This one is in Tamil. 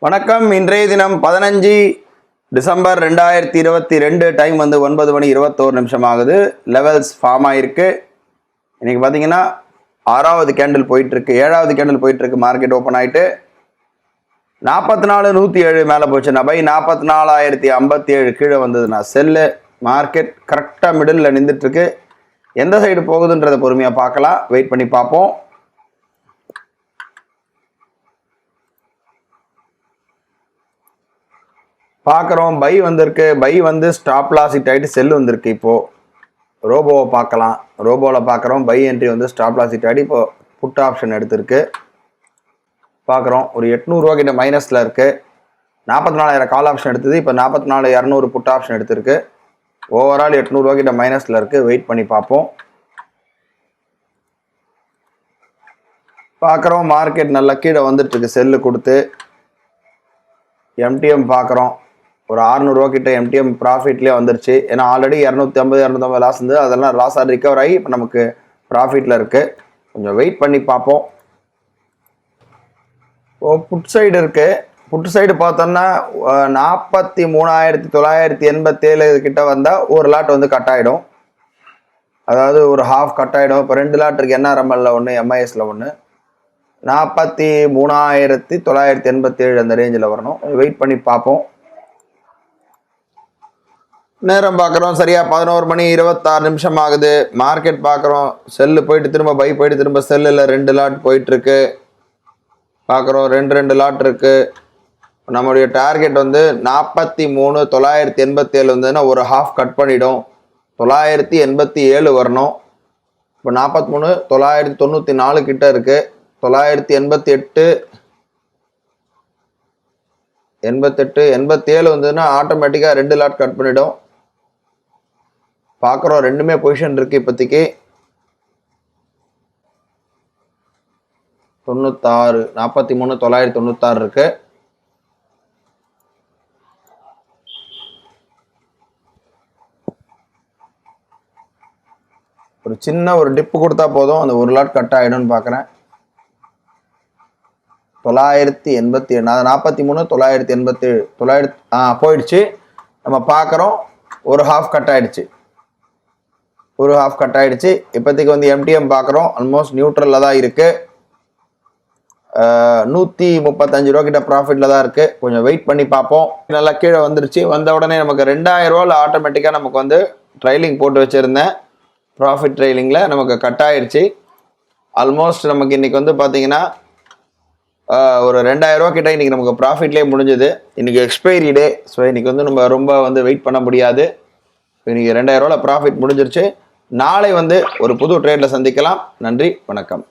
வணக்கம். இன்றைய தினம் 15 டிசம்பர் 2022. டைம் வந்து 9 மணி 21 நிமிஷம் ஆகுது. லெவல்ஸ் ஃபார்ம் ஆயிருக்கு. இன்னைக்கு பார்த்தீங்கன்னா 6வது கேண்டில் போயிட்டு இருக்கு, 7வது கேண்டில் போயிட்டு இருக்கு. மார்க்கெட் ஓப்பன் ஆயிட்டு 44,107 மேலே போச்சுன்னா பை, 44,057 கீழே வந்ததுன்னா செல்லு. மார்க்கெட் கரெக்டாக மிடில் நின்றுட்டு இருக்கு. எந்த சைடு போகுதுன்றதை பொறுமையாக பார்க்கலாம், வெயிட் பண்ணி பார்ப்போம். பார்க்குறோம் பை வந்திருக்கு. பை வந்து ஸ்டாப் லாஸ் ஹிட் ஆகிட்டு செல் வந்திருக்கு. இப்போது ரோபோவை பார்க்கலாம். ரோபோவில் பார்க்குறோம் பை என்ட்ரி வந்து ஸ்டாப் லாஸ் ஹிட் ஆகிட்டு இப்போது புட் ஆப்ஷன் எடுத்திருக்கு. பார்க்குறோம் ஒரு 800 ரூபா கிட்ட மைனஸில் இருக்குது. 44,000 கால் ஆப்ஷன் எடுத்தது. இப்போ 44,200 புட் ஆப்ஷன் எடுத்திருக்கு. ஓவரால் 800 ரூபா கிட்ட மைனஸில் இருக்குது. வெயிட் பண்ணி பார்ப்போம். பார்க்குறோம் மார்க்கெட் நல்லா கீழே வந்துட்டுருக்கு செல்லு கொடுத்து. எம்டிஎம் பார்க்குறோம் ஒரு 600 ரூபா கிட்ட எம்டிஎம் ப்ராஃபிட்லேயே வந்துருச்சு. ஏன்னா ஆல்ரெடி 250 லாஸ் இருந்து அதெல்லாம் லாஸாக ரிகவர் ஆகி இப்போ நமக்கு ப்ராஃபிட்டில் இருக்குது. கொஞ்சம் வெயிட் பண்ணி பார்ப்போம். புட் சைடு இருக்குது. புட் சைடு பார்த்தோன்னா 43,987 கிட்ட வந்தால் ஒரு லாட் வந்து கட் ஆகிடும். அதாவது ஒரு ஹாஃப் கட் ஆகிடும். இப்போ 2 லாட் இருக்குது. என்ஆர்எம்எல்ல ஒன்று, எம்ஐஎஸில் ஒன்று. 43,987 அந்த ரேஞ்சில் வரணும். வெயிட் பண்ணி பார்ப்போம். நேரம் பார்க்குறோம் சரியா 11 மணி 26 நிமிஷம் ஆகுது. மார்க்கெட் பார்க்குறோம் செல்லு போயிட்டு திரும்ப பை போயிட்டு திரும்ப செல்லில் 2 லாட் போயிட்டுருக்கு. பார்க்குறோம் 2 லாட் இருக்குது. நம்மளுடைய டார்கெட் வந்து 43,987 வந்ததுன்னா ஒரு ஹாஃப் கட் பண்ணிடும். 987 வரணும். இப்போ 43,994 கிட்ட இருக்குது. 988, 87 வந்ததுன்னா ஆட்டோமேட்டிக்காக 2 லாட் கட் பண்ணிடும். பார்க்குறோம் ரெண்டுமே பொசிஷன் இருக்குது இப்போதைக்கு. 96, 43,996 இருக்கு. ஒரு சின்ன ஒரு டிப்பு கொடுத்தா போதும், அந்த ஒரு லாட் கட் ஆகிடும்னு பார்க்குறேன். 987, 43,987 போயிடுச்சு. நம்ம பார்க்குறோம் ஒரு ஹாஃப் கட் ஆகிடுச்சு. இப்போதைக்கு வந்து எம்டிஎம் பார்க்குறோம் ஆல்மோஸ்ட் நியூட்ரலில் தான் இருக்குது. 135 ரூபா கிட்ட ப்ராஃபிட்டில் தான் இருக்குது. கொஞ்சம் வெயிட் பண்ணி பார்ப்போம். நல்லா கீழே வந்துருச்சு. வந்த உடனே நமக்கு 2,000 ரூபாவில் ஆட்டோமேட்டிக்காக நமக்கு வந்து ட்ரைலிங் போட்டு வச்சுருந்தேன். ப்ராஃபிட் ட்ரைலிங்கில் நமக்கு கட் ஆகிடுச்சு. ஆல்மோஸ்ட் நமக்கு இன்றைக்கி வந்து பார்த்திங்கன்னா ஒரு 2,000 ரூபா கிட்ட இன்றைக்கி நமக்கு ப்ராஃபிட்லேயே முடிஞ்சுது. இன்றைக்கி எக்ஸ்பைரி டே. ஸோ இன்றைக்கி வந்து நம்ம ரொம்ப வந்து வெயிட் பண்ண முடியாது. இன்றைக்கி 2,000 ரூபாவில் ப்ராஃபிட் முடிஞ்சிருச்சு. நாளை வந்து ஒரு புது ட்ரேடில் சந்திக்கலாம். நன்றி, வணக்கம்.